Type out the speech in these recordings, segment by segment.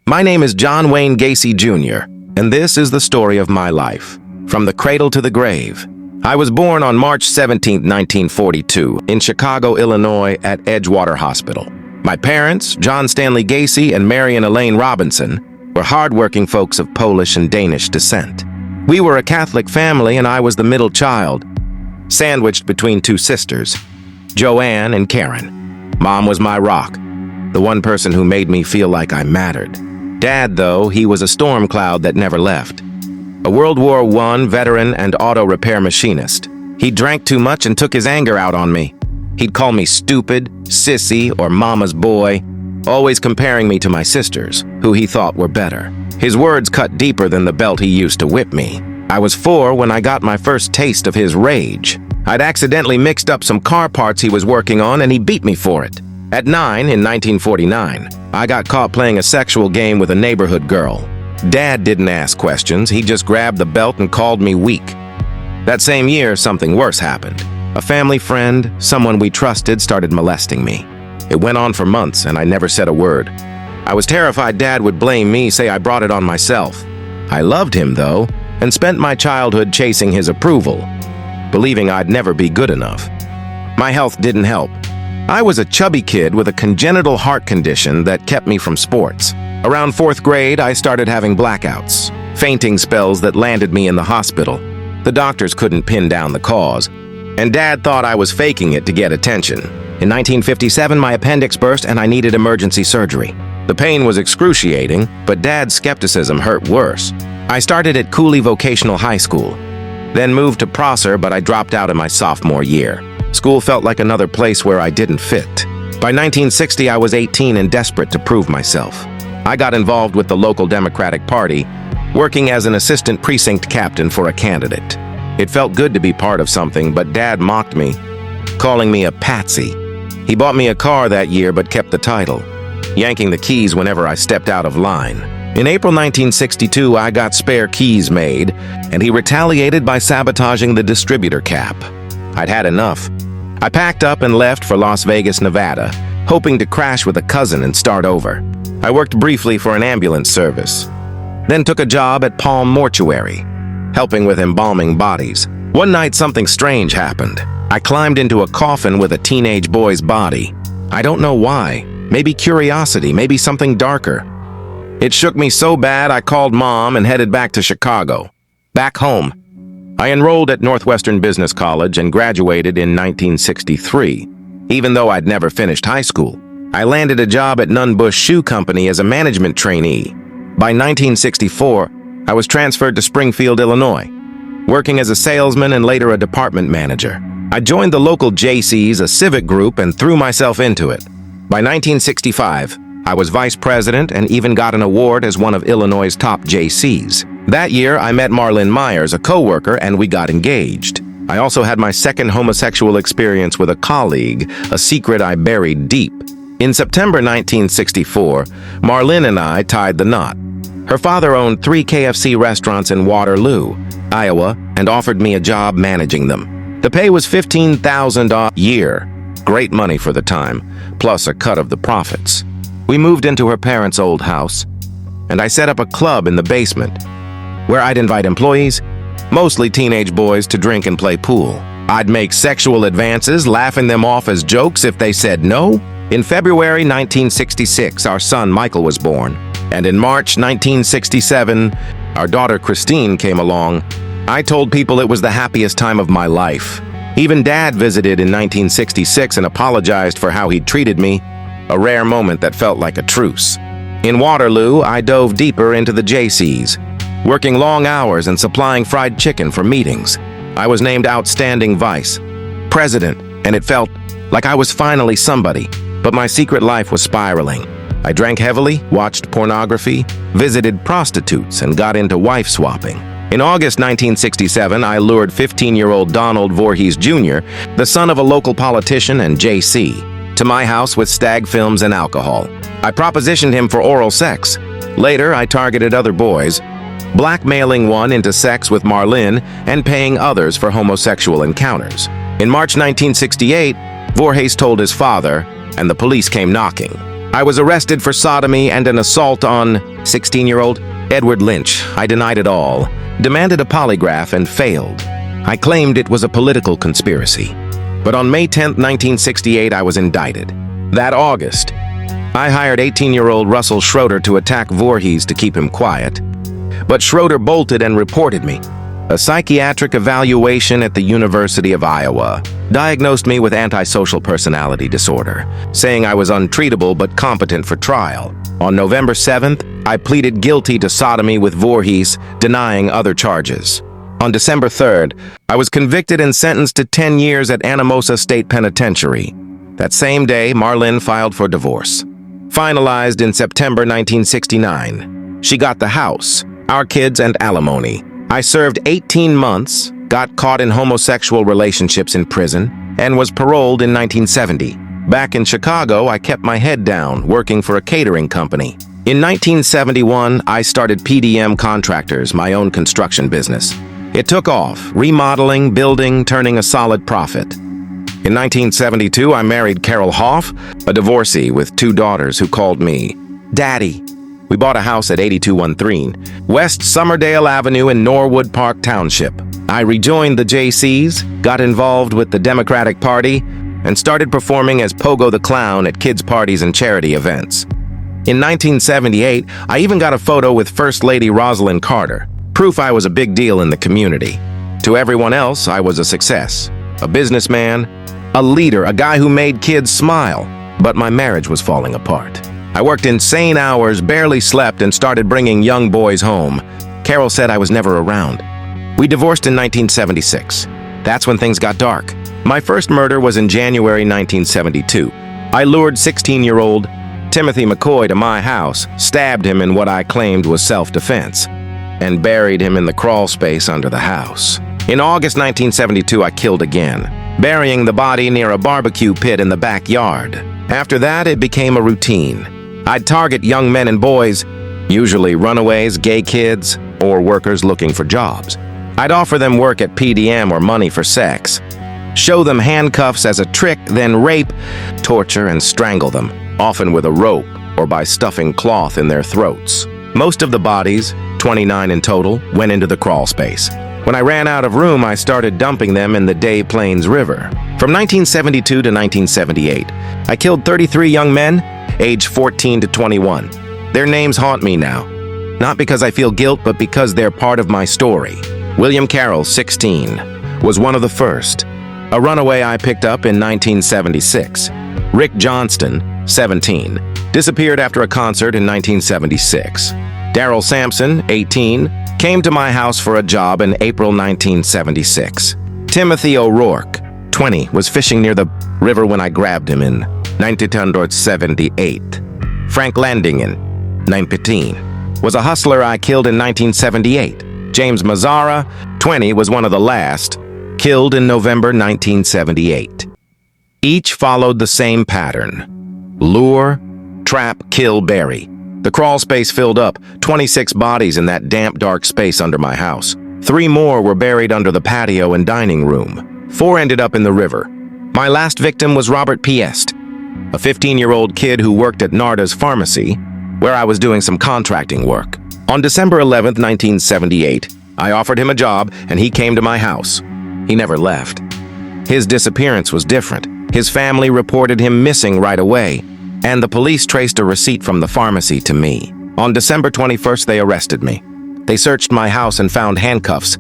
My name is John Wayne Gacy Jr., and this is the story of my life, from the cradle to the grave. I was born on March 17, 1942, in Chicago, Illinois, at Edgewater Hospital. My parents, John Stanley Gacy and Marion Elaine Robinson, were hardworking folks of Polish and Danish descent. We were a Catholic family, and I was the middle child, sandwiched between two sisters, Joanne and Karen. Mom was my rock, the one person who made me feel like I mattered. Dad, though, he was a storm cloud that never left. A World War I veteran and auto repair machinist. He drank too much and took his anger out on me. He'd call me stupid, sissy, or mama's boy, always comparing me to my sisters, who he thought were better. His words cut deeper than the belt he used to whip me. I was 4 when I got my first taste of his rage. I'd accidentally mixed up some car parts he was working on, and he beat me for it. At 9, in 1949, I got caught playing a sexual game with a neighborhood girl. Dad didn't ask questions, he just grabbed the belt and called me weak. That same year, something worse happened. A family friend, someone we trusted, started molesting me. It went on for months, and I never said a word. I was terrified Dad would blame me, say I brought it on myself. I loved him, though, and spent my childhood chasing his approval, believing I'd never be good enough. My health didn't help. I was a chubby kid with a congenital heart condition that kept me from sports. Around 4th grade, I started having blackouts, fainting spells that landed me in the hospital. The doctors couldn't pin down the cause, and Dad thought I was faking it to get attention. In 1957, my appendix burst and I needed emergency surgery. The pain was excruciating, but Dad's skepticism hurt worse. I started at Cooley Vocational High School, then moved to Prosser, but I dropped out in my sophomore year. School felt like another place where I didn't fit. By 1960, I was 18 and desperate to prove myself. I got involved with the local Democratic Party, working as an assistant precinct captain for a candidate. It felt good to be part of something, but Dad mocked me, calling me a patsy. He bought me a car that year but kept the title, yanking the keys whenever I stepped out of line. In April 1962, I got spare keys made, and he retaliated by sabotaging the distributor cap. I'd had enough. I packed up and left for Las Vegas, Nevada, hoping to crash with a cousin and start over. I worked briefly for an ambulance service, then took a job at Palm Mortuary, helping with embalming bodies. One night, something strange happened. I climbed into a coffin with a teenage boy's body. I don't know why. Maybe curiosity, maybe something darker. It shook me so bad I called Mom and headed back to Chicago. Back home. I enrolled at Northwestern Business College and graduated in 1963. Even though I'd never finished high school, I landed a job at Nunn Bush Shoe Company as a management trainee. By 1964, I was transferred to Springfield, Illinois, working as a salesman and later a department manager. I joined the local JCs, a civic group, and threw myself into it. By 1965, I was vice president and even got an award as one of Illinois' top JCs. That year, I met Marlyn Myers, a coworker, and we got engaged. I also had my second homosexual experience with a colleague, a secret I buried deep. In September 1964, Marlyn and I tied the knot. Her father owned 3 KFC restaurants in Waterloo, Iowa, and offered me a job managing them. The pay was $15,000 a year, great money for the time, plus a cut of the profits. We moved into her parents' old house, and I set up a club in the basement, where I'd invite employees, mostly teenage boys, to drink and play pool. I'd make sexual advances, laughing them off as jokes if they said no. In February 1966, our son Michael was born, and in March 1967, our daughter Christine came along. I told people it was the happiest time of my life. Even Dad visited in 1966 and apologized for how he'd treated me, a rare moment that felt like a truce. In Waterloo, I dove deeper into the JCs, working long hours and supplying fried chicken for meetings. I was named Outstanding Vice President, and it felt like I was finally somebody, but my secret life was spiraling. I drank heavily, watched pornography, visited prostitutes, and got into wife swapping. In August 1967, I lured 15-year-old Donald Voorhees Jr., the son of a local politician and JC, to my house with stag films and alcohol. I propositioned him for oral sex. Later, I targeted other boys, blackmailing one into sex with Marlyn and paying others for homosexual encounters. In March 1968, Voorhees told his father, and the police came knocking. I was arrested for sodomy and an assault on 16-year-old Edward Lynch. I denied it all, demanded a polygraph, and failed. I claimed it was a political conspiracy. But on May 10, 1968, I was indicted. That August, I hired 18-year-old Russell Schroeder to attack Voorhees to keep him quiet. But Schroeder bolted and reported me. A psychiatric evaluation at the University of Iowa diagnosed me with antisocial personality disorder, saying I was untreatable but competent for trial. On November 7th, I pleaded guilty to sodomy with Voorhees, denying other charges. On December 3rd, I was convicted and sentenced to 10 years at Anamosa State Penitentiary. That same day, Marlene filed for divorce. Finalized in September 1969. She got the house, our kids, and alimony. I served 18 months, got caught in homosexual relationships in prison, and was paroled in 1970. Back in Chicago, I kept my head down, working for a catering company. In 1971, I started PDM Contractors, my own construction business. It took off, remodeling, building, turning a solid profit. In 1972, I married Carol Hoff, a divorcee with 2 daughters who called me Daddy. We bought a house at 8213 West Summerdale Avenue in Norwood Park Township. I rejoined the JCs, got involved with the Democratic Party, and started performing as Pogo the Clown at kids' parties and charity events. In 1978, I even got a photo with First Lady Rosalind Carter, proof I was a big deal in the community. To everyone else, I was a success, a businessman, a leader, a guy who made kids smile. But my marriage was falling apart. I worked insane hours, barely slept, and started bringing young boys home. Carol said I was never around. We divorced in 1976. That's when things got dark. My first murder was in January 1972. I lured 16-year-old Timothy McCoy to my house, stabbed him in what I claimed was self-defense, and buried him in the crawl space under the house. In August 1972, I killed again, burying the body near a barbecue pit in the backyard. After that, it became a routine. I'd target young men and boys, usually runaways, gay kids, or workers looking for jobs. I'd offer them work at PDM or money for sex, show them handcuffs as a trick, then rape, torture, and strangle them, often with a rope or by stuffing cloth in their throats. Most of the bodies, 29 in total, went into the crawl space. When I ran out of room, I started dumping them in the Des Plaines River. From 1972 to 1978, I killed 33 young men, aged 14 to 21. Their names haunt me now, not because I feel guilt, but because they're part of my story. William Carroll, 16, was one of the first, a runaway I picked up in 1976. Rick Johnston, 17, disappeared after a concert in 1976. Daryl Sampson, 18, came to my house for a job in April 1976. Timothy O'Rourke, 20, was fishing near the river when I grabbed him in 1978. Frank Landingen, 19, was a hustler I killed in 1978. James Mazzara, 20, was one of the last, killed in November 1978. Each followed the same pattern: lure, trap, kill, bury. The crawl space filled up, 26 bodies in that damp, dark space under my house. 3 more were buried under the patio and dining room. 4 ended up in the river. My last victim was Robert Piest, a 15-year-old kid who worked at Narda's Pharmacy, where I was doing some contracting work. On December 11, 1978, I offered him a job and he came to my house. He never left. His disappearance was different. His family reported him missing right away, and the police traced a receipt from the pharmacy to me. On December 21st, they arrested me. They searched my house and found handcuffs,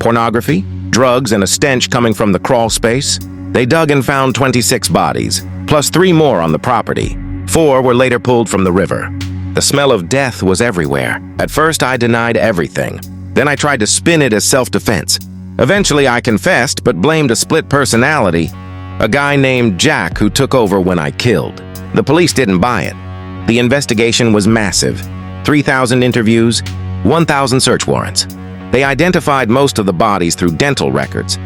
pornography, drugs, and a stench coming from the crawl space. They dug and found 26 bodies, plus 3 more on the property. 4 were later pulled from the river. The smell of death was everywhere. At first, I denied everything. Then I tried to spin it as self-defense. Eventually, I confessed, but blamed a split personality, a guy named Jack who took over when I killed. The police didn't buy it. The investigation was massive. 3,000 interviews, 1,000 search warrants. They identified most of the bodies through dental records,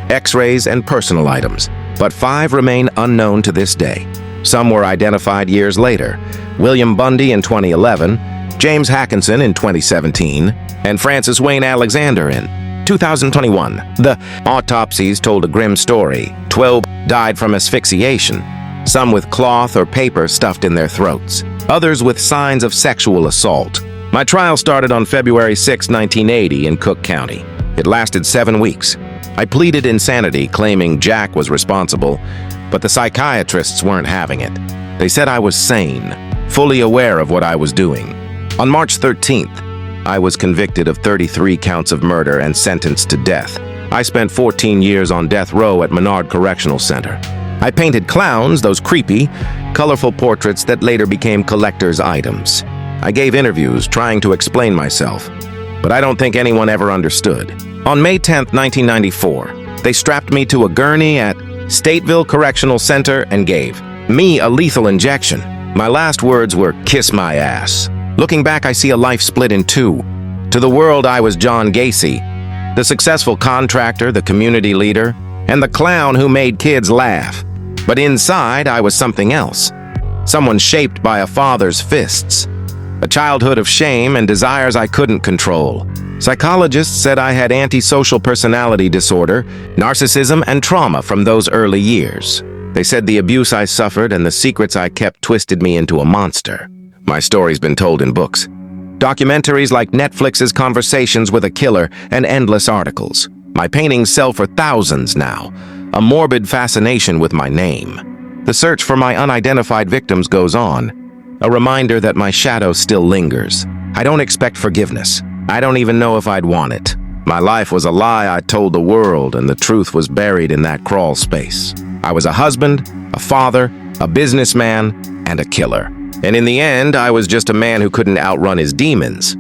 x-rays, and personal items, but 5 remain unknown to this day. Some were identified years later: William Bundy in 2011, James Hackinson in 2017, and Francis Wayne Alexander in 2021. The autopsies told a grim story. 12 died from asphyxiation, some with cloth or paper stuffed in their throats, others with signs of sexual assault. My trial started on February 6, 1980 in Cook County. It lasted 7 weeks. I pleaded insanity, claiming Jack was responsible, but the psychiatrists weren't having it. They said I was sane, fully aware of what I was doing. On March 13th, I was convicted of 33 counts of murder and sentenced to death. I spent 14 years on death row at Menard Correctional Center. I painted clowns, those creepy, colorful portraits that later became collector's items. I gave interviews trying to explain myself, but I don't think anyone ever understood. On May 10, 1994, they strapped me to a gurney at Stateville Correctional Center and gave me a lethal injection. My last words were, "Kiss my ass." Looking back, I see a life split in two. To the world, I was John Gacy, the successful contractor, the community leader, and the clown who made kids laugh. But inside, I was something else. Someone shaped by a father's fists. A childhood of shame and desires I couldn't control. Psychologists said I had antisocial personality disorder, narcissism, and trauma from those early years. They said the abuse I suffered and the secrets I kept twisted me into a monster. My story's been told in books, documentaries like Netflix's Conversations with a Killer, and endless articles. My paintings sell for thousands now, a morbid fascination with my name. The search for my unidentified victims goes on, a reminder that my shadow still lingers. I don't expect forgiveness. I don't even know if I'd want it. My life was a lie I told the world, and the truth was buried in that crawl space. I was a husband, a father, a businessman, and a killer. And in the end, I was just a man who couldn't outrun his demons.